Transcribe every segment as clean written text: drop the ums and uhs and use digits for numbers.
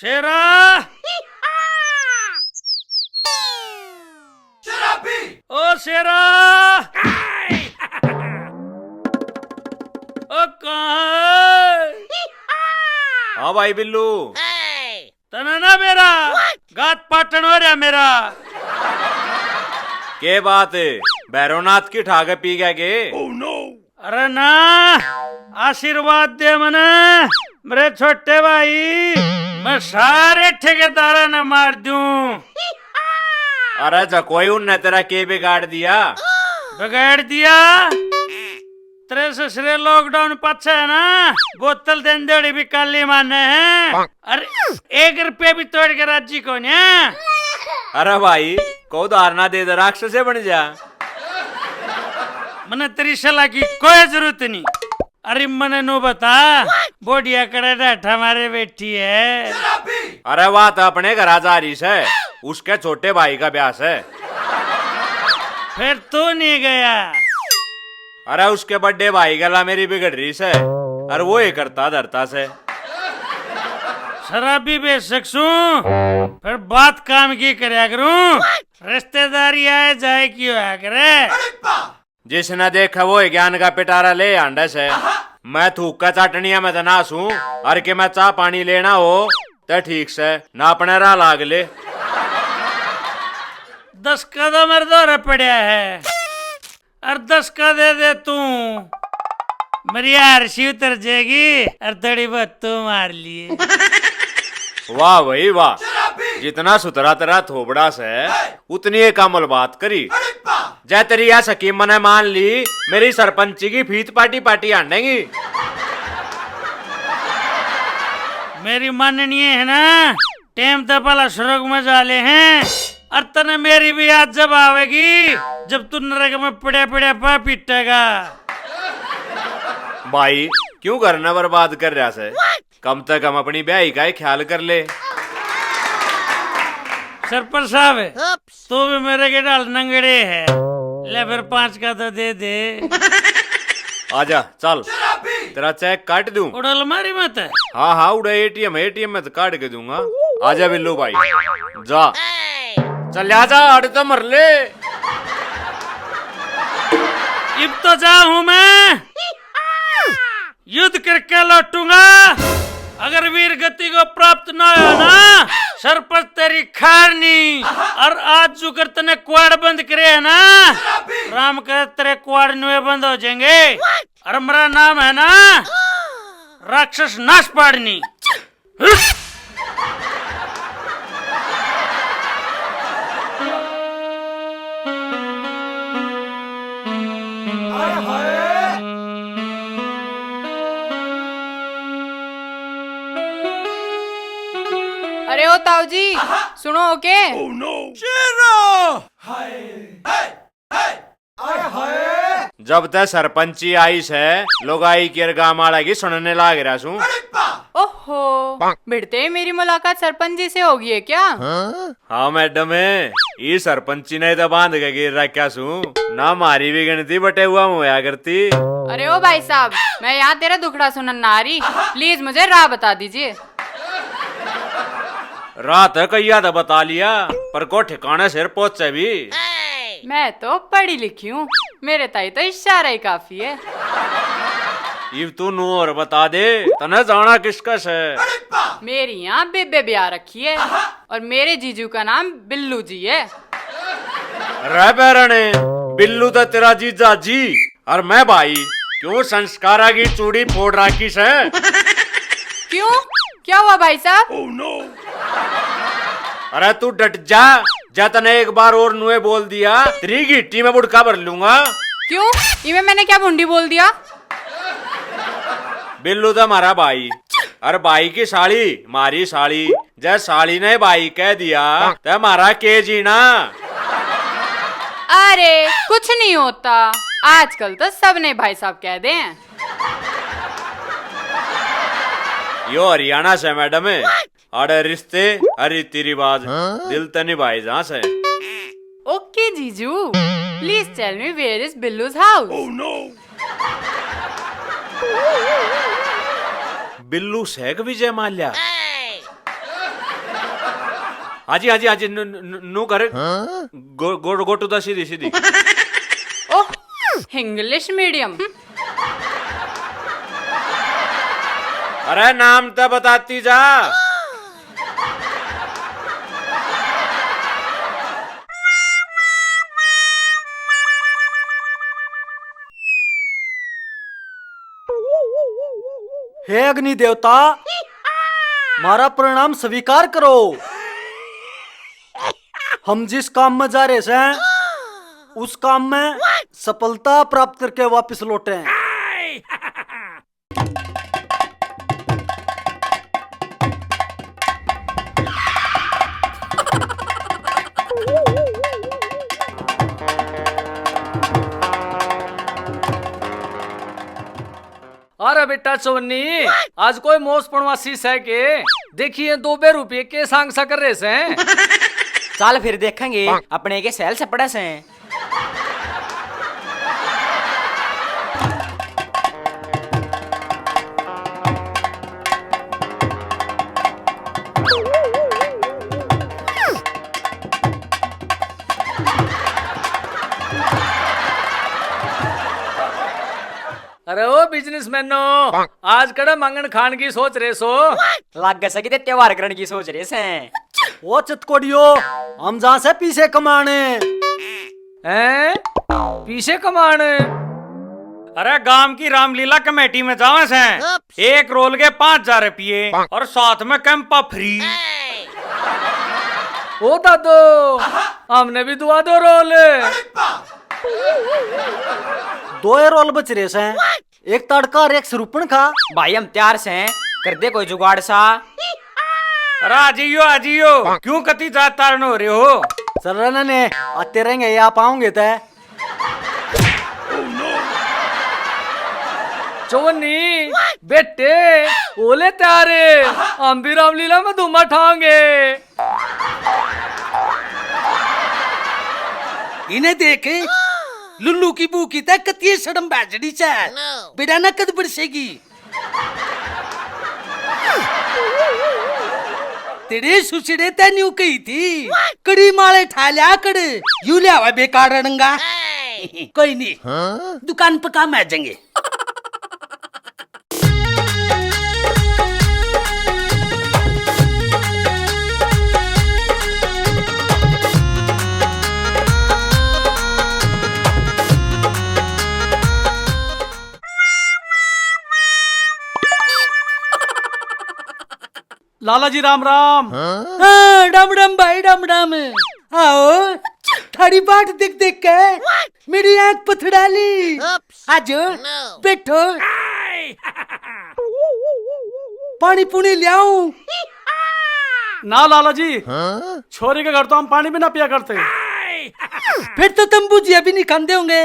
शेरा शराबी ओ शेरा ओ कहाँ हाँ भाई बिल्लू। तना ना मेरा गात पाटन हो रहा मेरा। के बात भैरवनाथ की ठाके पी गया के? अरे ना आशीर्वाद दे मने मेरे छोटे भाई, मैं सारे ठेकेदारा ने मार दूं। अरे कोई उनने तेरा के बिगाड़ दिया? बिगाड़ दिया तेरे ससुरे लॉकडाउन पछे है ना, बोतल देंदेड़ी भी काली माने हैं। अरे 1 रुपये भी तोड़ के राजी को नहीं। अरे भाई को उधार ना दे दे, राक्षस से बन जा। मने तेरी सलाह की कोई जरूरत नहीं। अरे मने नो बता बोडिया करे डाठा मारे बैठी है। अरे वाह तो अपने घर जा रही है, उसके छोटे भाई का ब्याह है। फिर तू नहीं गया? अरे उसके बड़े भाई गला मेरी बिगड़ रही है, अरे वो ही करता धरता से। शराबी बेच सकूं फिर बात काम की करया करूं, रिश्तेदारी आए जाए की होया करे। जिसने देखा वो ही ज्ञान का पिटारा ले आंडे से। मैं थूक का चाटनिया में तो ना सूं, अरे के मैं चाह पानी लेना हो तो ठीक से ना अपने राह लाग ले। 10 का तो मेरे दौरे पड़ा है और 10 का दे दे तू, मेरी आरसी उतर जाएगी और थोड़ी बहुत तू मार लिए। वाह भाई वाह, जितना सुतरा तेरा थोबड़ा से उतनी एक अमल बात करी। जय तेरी या सकीम मने मान ली, मेरी सरपंची की फीत पार्टी पार्टी आंडेगी। मेरी माननीय है ना, टेम तो पहला स्वर्ग में जाले हैं और तने मेरी भी याद जब आवेगी जब तू नरक में पड़े पड़े पा पीटेगा। भाई क्यों करना बर्बाद कर रहा से, कम से कम अपनी ब्याही का ही ख्याल कर ले। सरपंच साहब तू भी मेरे के डाल नंगड़े है, ले फिर 5 का तो दे दे। आजा चल, तेरा चेक काट दूं। उड़ल मारी मत। हाँ हाँ उड़ा, एटीएम में तो काट के दूंगा। आजा बिल्लू भाई जा, चल आजा, अड़ तो मर ले। अब तो जाऊं मैं, युद्ध करके लौटूंगा। अगर वीर गति को प्राप्त न हो ना, सरपंच तेरी खैर नहीं। और आज जो कर तने क्वाड बंद करे है ना, राम करे तेरे क्वाड नुए बंद हो जाएंगे। और मेरा नाम है ना राक्षस नाश पाड़नी। अरे ओ ताऊ जी सुनो ओके। जब तक सरपंची आई से लोग आई की गामाड़ा की सुनने लाग रहा सू। ओहो बिड़ते मेरी मुलाकात सरपंच जी से होगी है क्या? हाँ मैडम है, ये सरपंची ने तो बांध के गिर रखा सू ना, मारी भी गिनती बटे हुआ होया करती। अरे ओ भाई साहब, मैं यहाँ तेरा दुखड़ा सुनन ना आ रही, प्लीज मुझे राह बता दीजिए। रात कैया तो बता लिया, पर को ठिकाने सिर पहुंचे भी। मैं तो पढ़ी लिखी हूँ, मेरे ताई तो इशारा ही काफी है। इब तू नू और बता दे, तने जाना किसका से? मेरी यहाँ बेबे ब्याह रखी है और मेरे जीजू का नाम बिल्लू जी है। रे बैरने, बिल्लू तो तेरा जीजा जी और मैं भाई, क्यों संस्कारा की चूड़ी फोड़ रखी से? क्यों, क्या हुआ भाई साहब? अरे तू डट जा, जा तने एक बार और नुए बोल दिया तेरी गिट्टी में बुड़का भर लूंगा। क्यों, इमे मैंने क्या भुंडी बोल दिया? बिल्लू तो हमारा भाई और भाई की साली मारी साली, जब साली ने भाई कह दिया तो हमारा के जीना। अरे कुछ नहीं होता, आजकल तो सबने भाई साहब कह दे हैं। यो हरियाणा से मैडम है, अरे रिश्ते रीति रिवाज दिल तो निभाई जहाँ से। ओके जीजू, please tell me where is Billu's house? Billu Sheikh Vijay Mallya. हाजी हाजी हाजी नु कर गो टू द सीधी सीधी। Oh, English medium. अरे नाम तो बताती जा। हे अग्नि देवता, मारा परिणाम स्वीकार करो। हम जिस काम में जा रहे हैं उस काम में सफलता प्राप्त करके वापस लौटे हैं। अरे बेटा चोन्नी, आज कोई मोस पड़वासी है के देखिए 2 रुपये के सांग सा कर रहे से। चल फिर देखेंगे अपने के सेल से पड़े से। अरे ओ बिजनेसमैनो, आज कड़ा मंगन खान की सोच रहे सो? लग सके ते त्योहार करने की सोच रहे से। ओ चितकोड़ियो, हम जहाँ से पीछे कमाने हैं? पीछे कमाने? अरे गांव की रामलीला कमेटी में जावे से 1 रोल के 5,000 रुपये और साथ में कैंपा फ्री। ओ दादो, हमने भी दुआ दो रोल। 2 रोल बच रहे से, एक तड़का और एक सुरुपन खा। भाई हम तैयार से कर दे कोई जुगाड़ सा। अरे आजियो क्यों कती जात तारण हो रहे हो? चल रहे ने आते रहेंगे या पाओगे तय। चोन्नी बेटे ओले तैयार है, हम भी रामलीला में धूमा ठाएंगे। इन्हें देखे लुल्लू की बूकी तक कतिये सड़म बैजड़ी चा बेड़ा ना कद बरसेगी। तेरे सुसड़े तेन्यू कही थी कड़ी माले ठा लिया कर यू लिया हुआ बेकार रंगा। कोई नहीं दुकान पर काम आ जाएंगे। लाला जी राम राम। हाँ राम राम भाई राम राम। आओ थारी बाट देख देख के मेरी आंख पथड़ा ली। आज बैठो पानी पुनी लियाऊं। ना लाला जी, छोरी के घर तो हम पानी भी ना पिया करते। फिर तो तुम भुजिया भी नहीं खाते होंगे।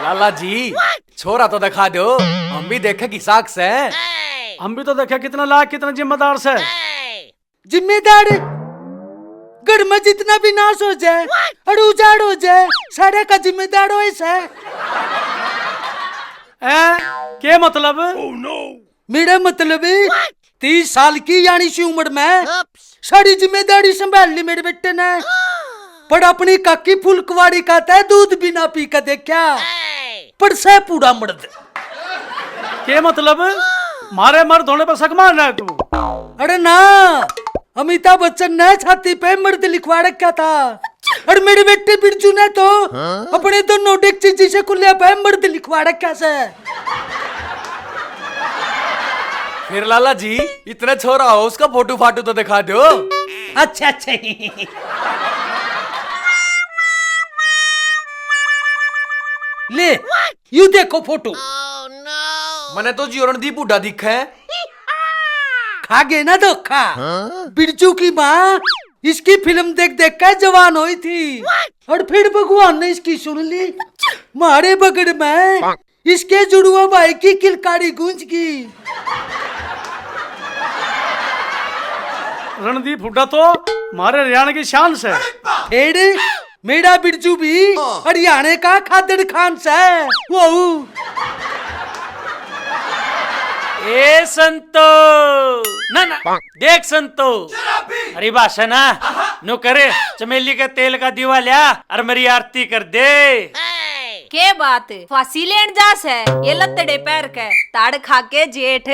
लाला जी छोरा तो दिखा दो, हम भी देखे कि साख से। हम भी तो देखे कितना लायक कितना जिम्मेदार से। जिम्मेदार घर में जितना भी नाश हो जाए और उजाड़ हो जाए सारे का जिम्मेदार हो ऐसा। क्या मतलब? मेरा मतलब 30 साल की यानी सी उम्र में सारी जिम्मेदारी संभाल ली मेरे बेटे ने। पर अपनी काकी फुलकवाड़ी का तय दूध बिना पी कर देखा पर से पूरा मर्द। क्या मतलब? मारे मर्द होने पर शक मान रहा है तू? अरे ना, अमिताभ बच्चन ने छाती पे मर्द लिखवा रखा था और मेरे बेटे बिरजू ने तो अपने दोनों डेक्ची जी से कुल्ले पे मर्द लिखवा रखा से। फिर लाला जी इतना छोरा हो उसका फोटो फाटो तो दिखा दो। अच्छा अच्छा ले यू देखो फोटो। मैंने तो जी रणदीप बुढ़ा दिखा है। खा गए ना धोखा। बिरजू की माँ इसकी फिल्म देख देख कर जवान हुई थी और फिर भगवान ने इसकी सुन ली। मारे बगड़ में इसके जुड़वा भाई की किलकारी गूंज गई। रणदीप हुड्डा तो मारे हरियाणा की शान से। फिर मेरा बिरजू भी हरियाणा का खादड़ खान से। वो ए संतो ना ना देख संतो अरे भाषा ना नो करे चमेली के तेल का दीवा लिया और मेरी आरती कर दे। के बात फांसी लेन जास है ये लतड़े पैर के ताड़ खा के जेठ।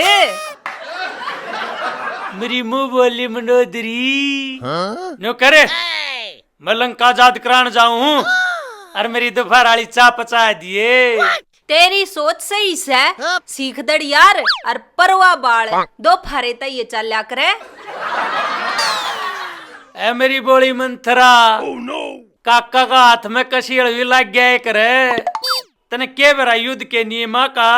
मेरी मुंह बोली मनोदरी नो करे मैं लंका आजाद करान जाऊं और मेरी दोपहर वाली चा पचा दिए। तेरी सोच सही से सीख दड़ यार और परवा बाल दो फारे तय ये चल्या करे। ए मेरी बोली मंथरा काका का हाथ में कशीड़ भी लग गया करे तने के बेरा युद्ध के नियमा का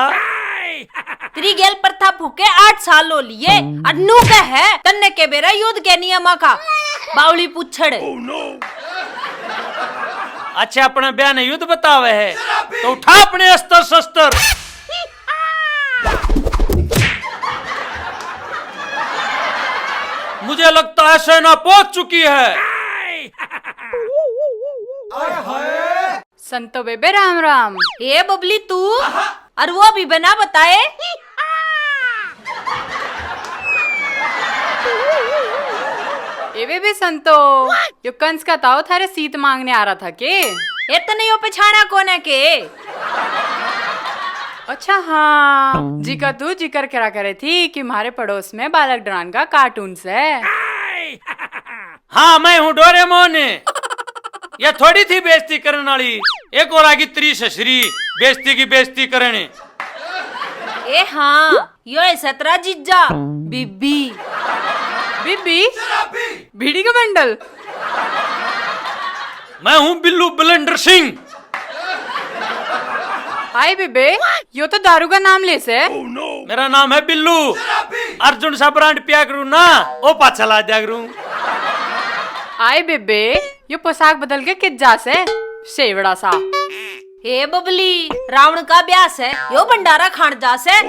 तेरी गेल प्रथा फूके 8 साल हो लिए और नू का है तन्ने के बेरा युद्ध के नियमा का बावली पुछड़। अच्छा अपने बयान युद्ध बतावे है तो उठा अपने अस्त्र शस्त्र। मुझे लगता है सेना पहुंच चुकी है। संतो बेबे राम राम। ए बबली तू और वो भी बना बताए। ए बेबे संतो यो कंस का ताऊ थारे सीत मांगने आ रहा था के? इतने यो पछाना कोने के। अच्छा हाँ जी का तू जिक्र करा करे थी कि हमारे पड़ोस में बालक डरान का कार्टून है। हाँ मैं हूँ डोरेमोन। यह थोड़ी थी बेइज्जती करने वाली एक और आगे त्री ससुरी बेइज्जती की बेइज्जती करने। ए हाँ यो है 17 जीजा बीबी बीबी बीड़ी का बंडल। मैं हूँ बिल्लू बलेंडर सिंह। हाय बेबे यो तो दारू का नाम ले से। मेरा नाम है बिल्लू। अर्जुन सा ब्रांड पिया करूँ ना ओ पाछा ला दिया करूँ। आए बेबे यो पोशाक बदल के कित जा से शेवड़ा सा। ए बबली रावण का ब्यास है यो भंडारा खान जा से।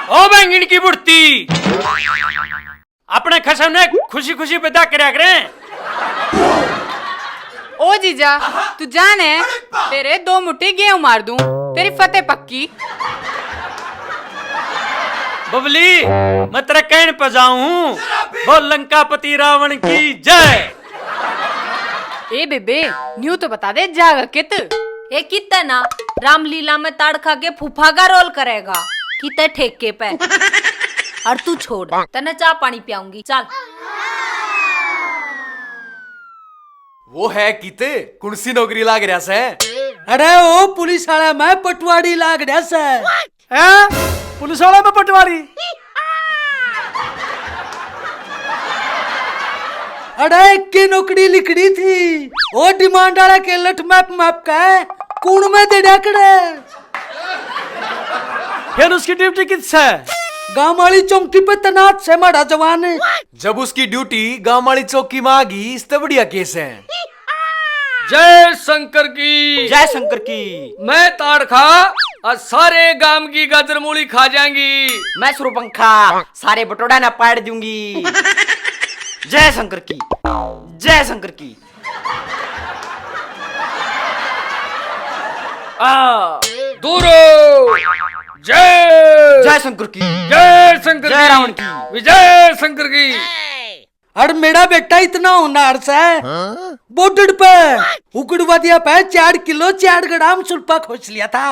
ओ बैंगन की बुढ़ती अपने खसम ने खुशी खुशी विदा करया करें। ओ जीजा तू जाने तेरे 2 मुट्ठी गेहूं मार दूं तेरी फतेह पक्की। बबली मैं तेरे कहने पर जाऊं बोल लंकापति रावण की जय। ए बेबे न्यू तो बता दे जागा कित। ए कितना ना रामलीला में ताड़ खा के फूफा का रोल करेगा कितने ठेके पे। और तू छोड़ तने चाय पानी पियाऊंगी चल। वो है किते कौन सी नौकरी लाग रहा से? अरे ओ पुलिस वाला मैं पटवारी लाग रहा से। पुलिस वाला में पटवारी। अरे की नौकरी लिखड़ी थी वो डिमांड वाला के लठ मैप मैप का कौन में दे डाकड़े। फिर उसकी ड्यूटी किस है? गांव वाली चौकी पे तैनात से माड़ा जवान। जब उसकी ड्यूटी गांव वाली चौकी में आ गई इससे बढ़िया केस है। जय शंकर की। जय शंकर की। मैं ताड़ खा और सारे गांव की गाजर मूली खा जाएंगी। मैं सुरपंखा सारे बटोड़ा ना पाड़ दूंगी। जय शंकर की। जय शंकर की। दूरो जय जय शंकर की। जय शंकर जय रावण की। विजय शंकर की। और मेरा बेटा इतना होनहार से बॉर्डर पे उकड़वादिया पे 4 किलो 4 ग्राम सुल्फा खोज लिया था।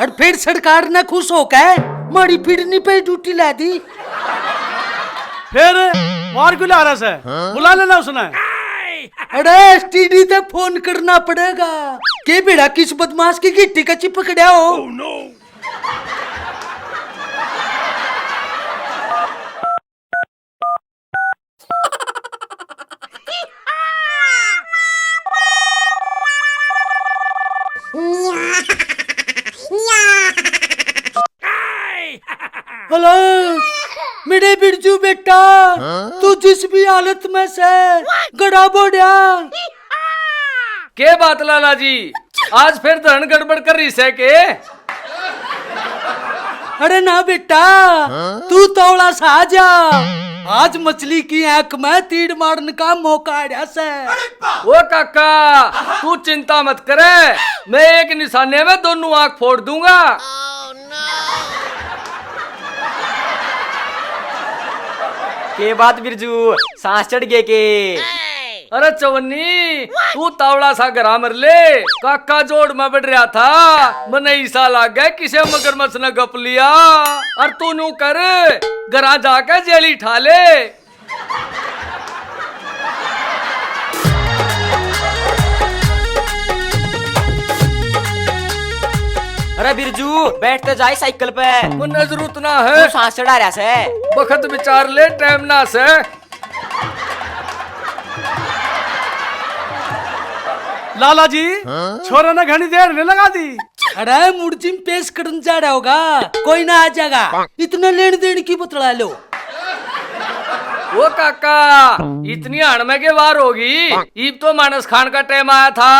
और फिर सरकार ने खुश होकर मारी फिरनी पे ड्यूटी ला दी। फिर मार क्यों ला रहा से? बुला लेना उसने। अरे एसटीडी से फोन करना पड़ेगा के बेड़ा किस बदमाश की गिट्टी का चिपकड़िया हो। हेलो मेरे बिरजू बेटा तू जिस भी हालत में से गड़ा बोड़ा। के बात लाला जी आज फिर धन गड़बड़ कर रही है के? अरे ना बेटा तू तोड़ा सा आ जा। आज मछली की आंख में तीर मारने का मौका आया से। ओ काका तू चिंता मत करे मैं एक निशाने में दोनों आंख फोड़ दूंगा। के बात बिरजू सांस चढ़ गए के। अरे चवन्नी तू तावड़ा सा गरा मर ले, काका जोड़ में बढ़ रहा था, मने ईसा लाग गया किसे मगरमच्छ ने गप लिया, और तू नू कर गरा जाके जेली ठा ले। अरे बिरजू बैठते जाए साइकिल पे, मुन्ने जरूरत ना है, तू सांस चढ़ा रहा से। बखत विचार ले टाइम ना से। लाला जी छोरा ने घनी देर नहीं लगा दी। अरे मुर्जी में पेश करने जा रहा होगा, कोई ना आ जाएगा, इतना लेन देन की बतला लो। वो काका इतनी अणमे के वार होगी, ईब तो मानस खान का टाइम आया था।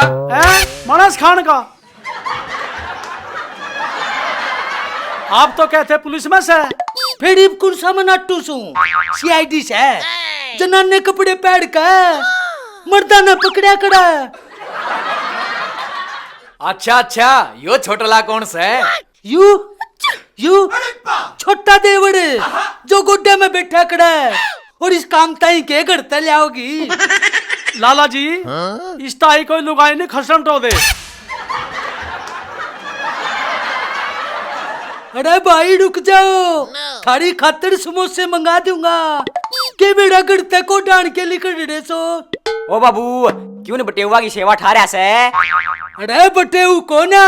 मानस खान का आप तो कहते पुलिस में से, फिर इब कौन सा मनाटू सू सीआईडी से जनाने कपड़े पहन के मर्दाना पकड़ा कड़ा। अच्छा यो छोटला कौन सा है? यू छोटा देवड़ जो गोड्डे में बैठा कड़ा है, और इस काम ताई के करते लाओगी। लाला जी इस ताई कोई लुगाई नहीं खसम तो दे। अरे भाई रुक जाओ, थारी खातिर समोसे मंगा दूंगा, के बेड़ा गड़ते को डांड के लिखड़ रहे सो। ओ बाबू क्यों न बटेवा की सेवा ठा रहा से? अरे बटेऊ को ना,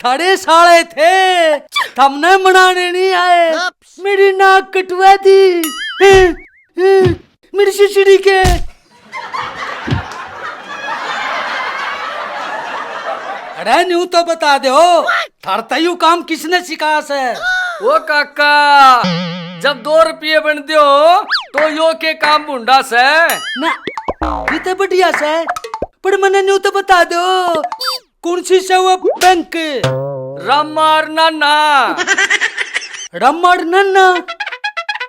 थारे साले थे, हमने मनाने नहीं आए, मेरी नाक कटवा दी मेरी शिशुड़ी के। अरे न्यू तो बता दो, थारता यू काम किसने सिखाया से? वो काका जब 2 रुपये बन दो तो यो के काम बुंडा से ना ये तो बढ़िया से, पर मैंने न्यू तो बता दो कौन सी से वो बैंक? रमार नाना। रमार नन्ना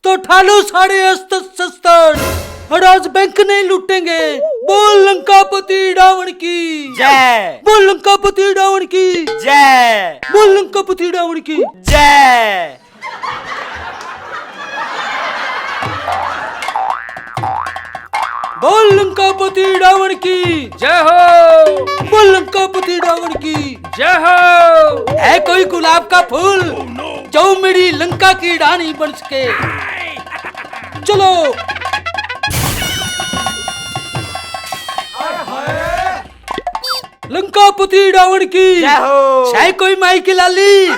तो ठालो 68 और आज बैंक नहीं लूटेंगे। बोल लंकापति रावण की जय, बोल लंकापति रावण की जय, बोल लंकापति रावण की जय। बोल लंकापति रावण की जय हो, बोल लंकापति रावण की जय हो। है कोई गुलाब का फूल जो मेरी लंका की रानी बन सके? चलो लंकापति रावण की जय हो। है कोई माई की लाली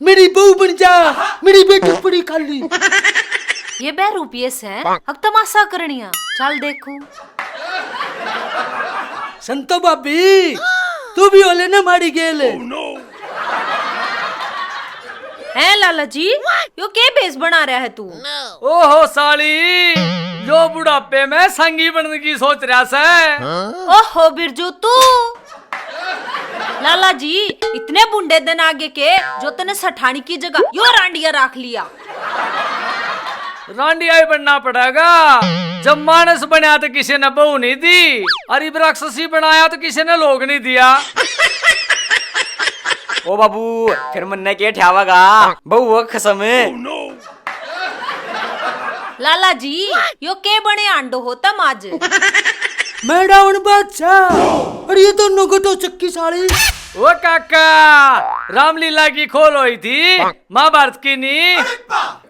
मेरी बहू बन जा, मेरी बेटी बड़ी खाली। ये 2 रुपये से अब तमाशा करनिया, चल देखू। संतो भाभी तू भी ओले ना मारी गेल। है लाला जी यो के बेस बना रहा है तू? ओहो साली यो बुढ़ापे में संगी बनने की सोच रहा से। ओहो बिरजू तू, लाला जी इतने बुंडे दिन आगे के जो तने सठानी की जगह यो रांडिया रख लिया। रांडिया ही बनना पड़ेगा, जब मानस बनाया तो किसी ने बहू नहीं दी, और इब राक्षसी बनाया तो किसी ने लोग नहीं दिया। ओ बाबू फिर मन्ने के ठावागा बहू कसम। लाला जी यो के बने आंडो होता आज? मैं रावण बादशाह और ये दोनों को तो चक्की साड़ी। वो काका रामलीला की खोल हुई थी, महाभारत की नी।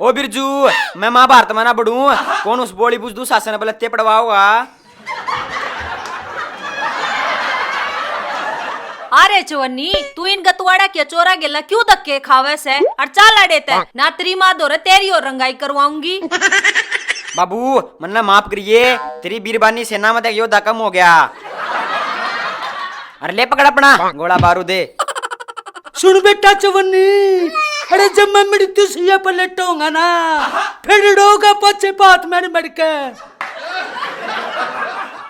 ओ बिरजू मैं महाभारत में ना बढ़ू, कौन उस बोली बुझदू शासन बलत्ते पड़वाओगा? अरे चवन्नी तू इन गतवाड़ा के चोरा गेला क्यों धक्के खावे से, और चाल अड़ेते ना तेरी माँ दोरे तेरी और रंगाई करवाऊंगी। बाबू मन्ना माफ करिए, तेरी बीरबानी सेना में योद्धा कम हो गया। अरे ले पकड़ अपना गोला बारूद दे। सुन बेटा चवन्नी, अरे जब मैं मृत्यु से पर लेटूंगा ना, फिर रोगा पचे पात मेरे मर के।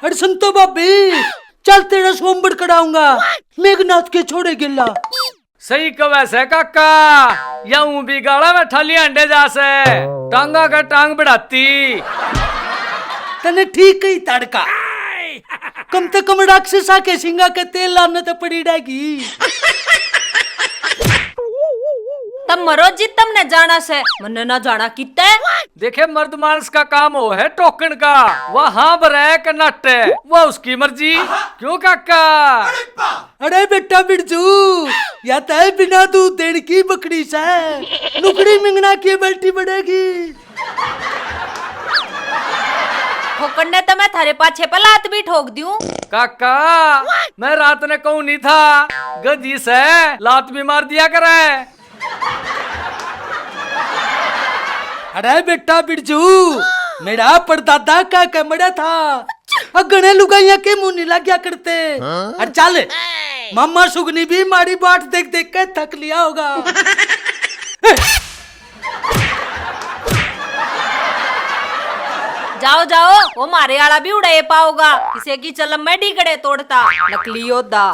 अरे संतो भाभी चल तेरा सोमबर कराऊंगा, मेघनाथ के छोड़े गिल्ला। सही कवे से काका, या भी गाड़ा में ठली अंडे जा से टांगा का टांग बढ़ाती। तने ठीक ही तड़का, कम से कम राक्षसा के सिंगा के तेल लाने तो पड़ी रहेगी। तब मरो जी तुमने जाना से मन्ने ना जाना किते। देखे मर्द मानस का काम हो है टोकन का, वह हाँ बरे का नट है, वह उसकी मर्जी। क्यों काका? अरे बेटा बिरजू, या तय बिना दूध देने की बकरी से नुकड़ी मिंगना की बेल्टी बढ़ेगी। ठोकर ने तो मैं थारे पाछे पे लात भी ठोक दूं। काका मैं रात ने कहूँ नहीं था, गजी से लात भी मार दिया करे। अरे बेटा बिरजू, मेरा परदादा का कमरा था, अगने लुगाइया के मुंह नहीं लग गया करते। अरे चल, मामा सुगनी भी मारी बाट देख देख के थक लिया होगा। जाओ जाओ, वो मारे आला भी उड़े पाओगा, किसी की चलम में ढीकड़े तोड़ता नकली योद्धा।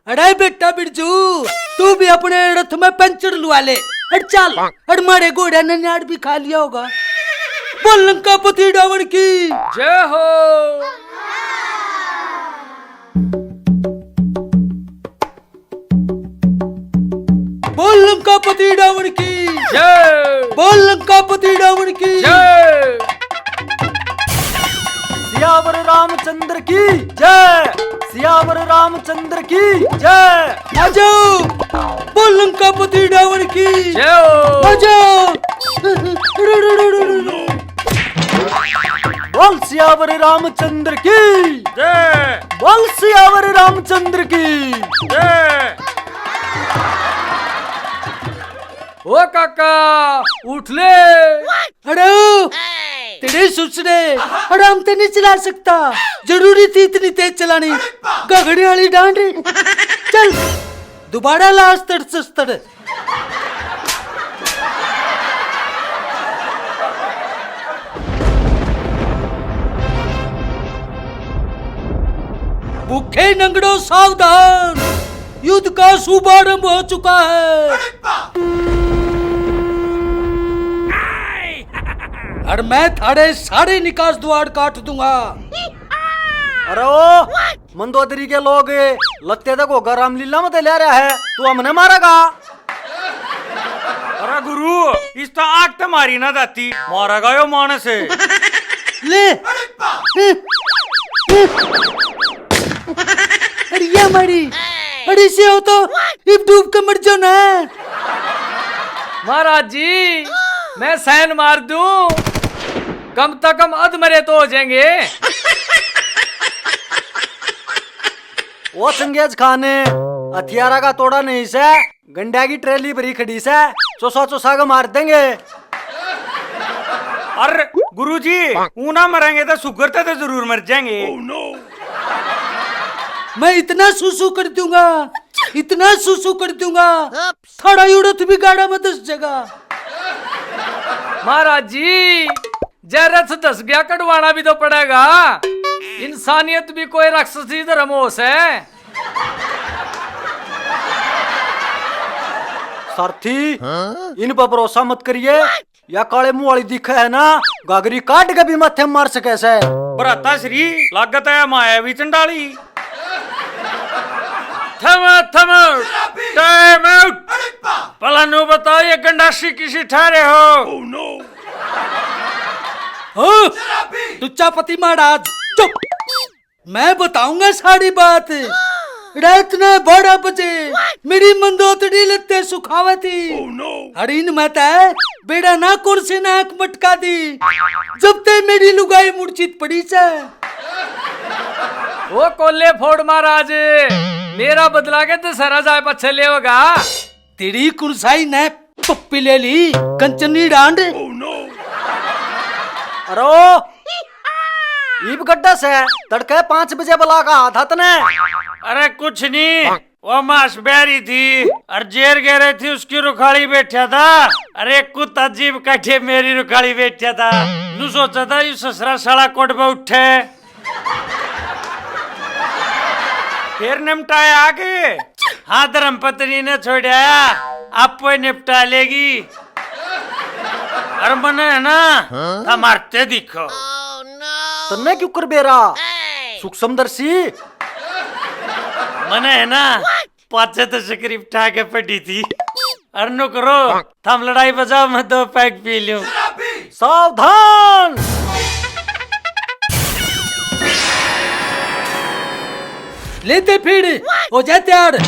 अरे बेटा बिरजू, तू भी अपने रथ में पंचर लुआ ले। अरे चल, अरे मारे घोड़े ने नाड़ भी खा लिया होगा। बोल लंका पति रावण की जय हो। बोल लंका पति रावण की जय। बोल लंका पति रावण की जय। सियावर रामचंद्र की जय। सियावर रामचंद्र की जय। आजाओ, बोल लंका पति रावण की जय हो। आजाओ। बोल सियावर रामचंद्र की जय बोल सियावर रामचंद्र की जय। ओ काका उठ ले। अरे तेरे सुसरे आराम से नहीं चला सकता, जरूरी थी इतनी तेज चलानी। गगड़े वाली डांड, चल दोबारा लास्ट तड़। भूखे नंगड़ो सावधान, युद्ध का शुभारंभ हो चुका है। और मैं थारे सारे निकास द्वार काट दूंगा। अरे ओ मंदोदरी के लोग लगते तक होगा रामलीला में ले रहा है, तू हमने मारेगा। अरे गुरु, इस तो आग तो मारी ना जाती, मारा गयो मानस है। ले अरे ये हमारी, अरे से हो तो इब डूब के मर जाओ ना। महाराज जी मैं सैन मार दूं, कम से कम अध मरे तो हो जाएंगे। वो चंगेज खाने हथियारा का तोड़ा नहीं से, गंडा की ट्रेली भरी खड़ी से चौसा चौसा का मार देंगे। अरे गुरुजी, ऊना मरेंगे तो शुगर तो जरूर मर जाएंगे। मैं इतना सुसु कर दूंगा, इतना सुसु कर दूंगा, थोड़ा उड़त भी गाड़ा में 10 जगह। महाराज जी जरथ दस गया कटवाना भी तो पड़ेगा, इंसानियत भी कोई राक्षसी धर्मोस है। सारथी इन पर भरोसा मत करिए, या काले मुंह वाली दिखा है ना, गागरी काट के भी माथे मार सके से। भ्राता श्री लागत है माया भी चंडाली। थम टाइम आउट। पलानू बताओ ये गंडासी किसी ठहरे हो? हाँ, लुच्चा पति महाराज चुप, मैं बताऊंगा सारी बात। रात ने 12 बजे मेरी मंदोतड़ी लगते सुखावा थी। हरीन माता बेड़ा ना कुर्सी ना आंख मटका दी, जब ते मेरी लुगाई मूर्छित पड़ी से। वो कोल्ले फोड़ महाराज, मेरा बदला के तो सरा जाए पछे ले होगा। तेरी कुर्साई ने पप्पी ले ली कंचनी डांड। अरे ईब गड्ढा से तड़के 5 बजे बुला का हाथ ने। अरे कुछ नहीं, वो मास बैरी थी और जेर गे रही थी, उसकी रुखाड़ी बैठा था। अरे कुत्ता जीव काटे मेरी रुखाड़ी बैठा था। नू सोचा था ये ससुरा साला कोट पे उठे, फिर निपटाया आगे। हाँ धर्म पत्नी ने छोड़ा, आप निपटा लेगी। और मन है ना था मारते दिखो। तन्ने क्यों कर बेरा सूक्ष्मदर्शी? मन है ना 5 दशक रिपटा के पड़ी थी। अर्नु करो थम लड़ाई बजाओ मैं 2 पैक पी लूं। सावधान। लेते फिर हो जा तैयार।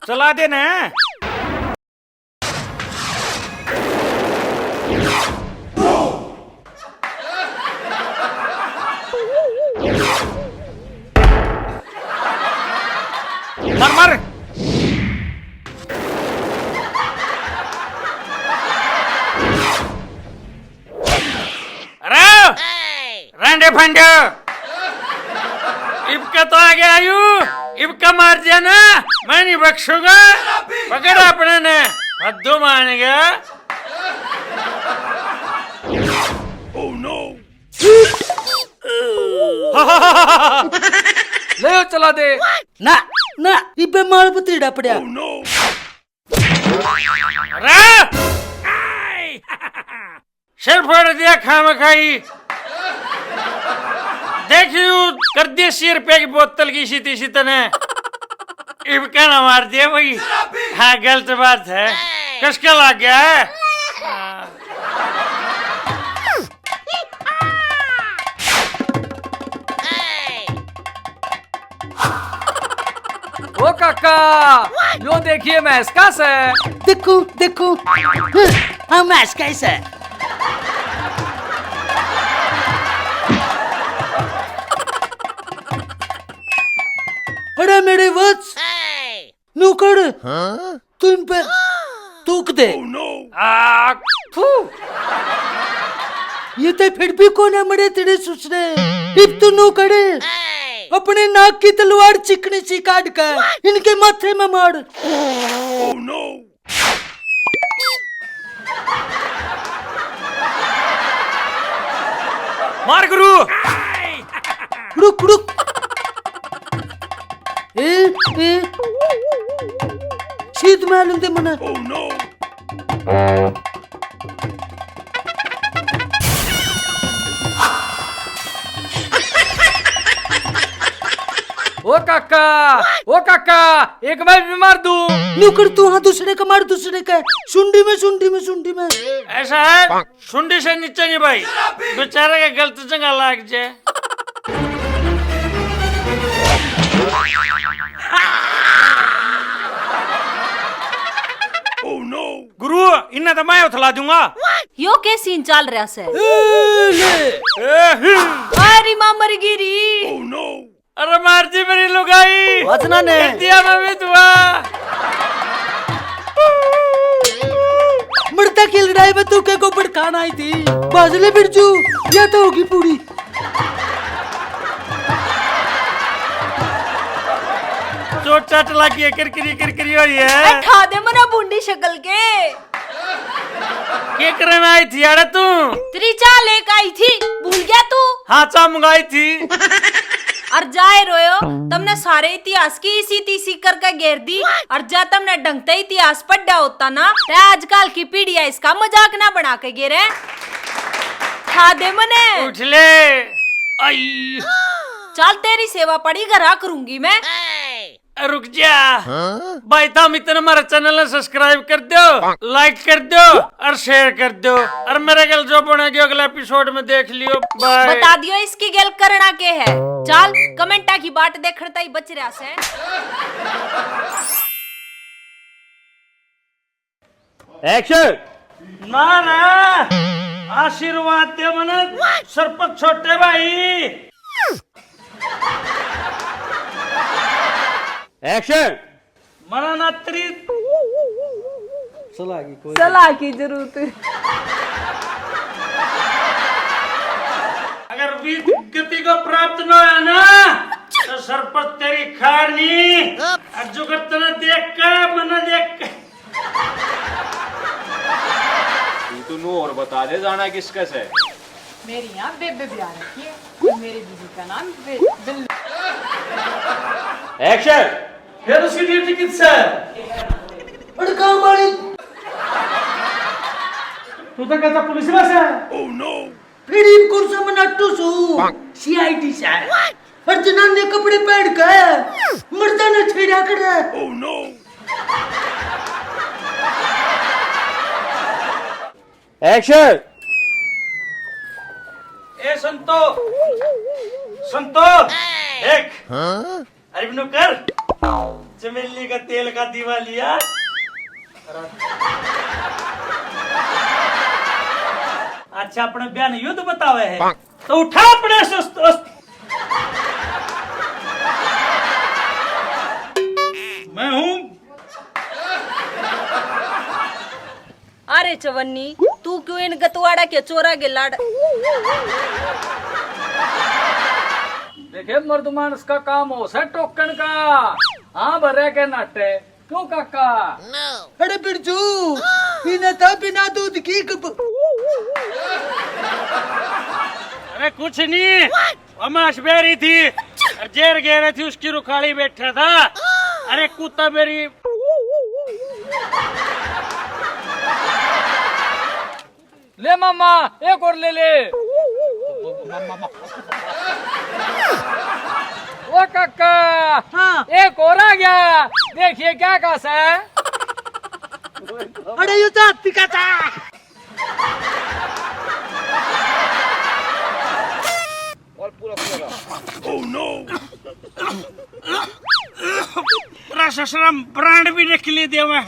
चला देना। मर मर। अरे रंडे फंडे इबका तो आगे आयु इबका मार दिया ना मैं नहीं बख्शूंगा। पकड़ अपने ने हद्दू मानेगा। ले ओ चला दे। ना ना इबे मार बतीड़ा पड़या। अरे सिर फोड़ दिया खाम खाई। देखियो कर दिए 100 रुपए की बोतल की सीती सीतने इबका ना मार दिया भाई। हाँ गलत बात है। किसका लग गया है? ओ काका यो देखिए मैं कैस है। देखो देखो हम मैच कैसे है। अरे मेरे वत्स नौकर तुम पे तूक दे। फू ये तो फिर भी कौन है मरे तेरे ससुरे। इब तू नौकर अपने नाक की तलवार चिकनी सी काट कर इनके माथे में मार। मार गुरु। रुक रुक। ए शीत मालूम दे मना। ओ काका एक मैं भी मार दूं। नौकर तू हाँ दूसरे का मार दूसरे का। सुंडी में सुंडी में सुंडी में। ऐसा है सुंडी से नीचे नहीं भाई बेचारे का गलत जगह लाग जाए। गुरु इन्हें तो मैं उठला दूंगा। यो के सीन चल रहा से। ले अरे मामर गिरी। अरे मार दी मेरी लुगाई। वचना ने कर दिया मैं भी दुआ। मरता की लड़ाई में तू के को भड़काना आई थी। बाजले बिरजू या तो होगी पूरी। चोट चाट लगी है किरकिरी हो रही है। ठा दे मना बूंदी शक्ल के। क्या करना आई थी यार तू? तेरी चाल एक आई थी भूल गया तू? हाँ चा मंगाई थी। और जाए रोयो तुमने सारे इतिहास की इसी तीसी करके घेर दी। और जा तुमने ढंगते इतिहास पढ़ा होता ना तो आजकल की पीढ़ी इसका मजाक ना बना के घेरे। खा दे मने। उठ ले। आई चल तेरी सेवा पड़ी घरा करूंगी मैं। रुक जा भाई तुम इतना हमारे चैनल सब्सक्राइब कर दो, लाइक कर दो और शेयर कर दो। और मेरे गल जो बनेगी अगले एपिसोड में देख लियो। बाय। बता दियो इसकी गल करना के है। चल कमेंटा की बाट देखता ही बच रहा से। एक्शन। ना ना आशीर्वाद दे मने सरपंच छोटे भाई। एक्शन। मना ना तेरी सलाह की जरूरत है। अगर वीर गति को प्राप्त न होया ना तो सरपंच तेरी खार नहीं। जुगत ने देख कर मन देख कर। तू नो और बता दे जाना किसका से। मेरी यहाँ बेबे ब्याह रखी है। मेरे दीदी का नाम बिल्लू। एक्शन। फिर उसकी ड्यूटी किससे? अड़का मारी। तू तो कहता पुलिस में से। फिर इनको समझ सु सीआईडी से और जनाने कपड़े पहन के मर्दा ने छेड़ा कर एक्शन। ए संतो संतो एक अरे बिनु कर चमेली का तेल का दीवा लिया अच्छा अपने बयान युद्ध बतावे है तो उठा अपने सुस्त मैं हूँ अरे चवन्नी तू क्यों इन गतवाड़ा के चोरा के लाड़ देखे मर्द मानस का काम हो से टोकन का हाँ भरे के नाटे क्यों काका अरे बिरजू इन्हें था बिना दूध की अरे कुछ नहीं अमाश बेरी थी और जेर गेरे थी उसकी रुखाड़ी बैठा था अरे कुत्ता मेरी ले मामा एक और ले ले ओ काका हाँ एक और आ गया देखिए क्या कास है अरे ये तो हाथी का था पूरा ससुराल ब्रांड भी निकली दिया मैं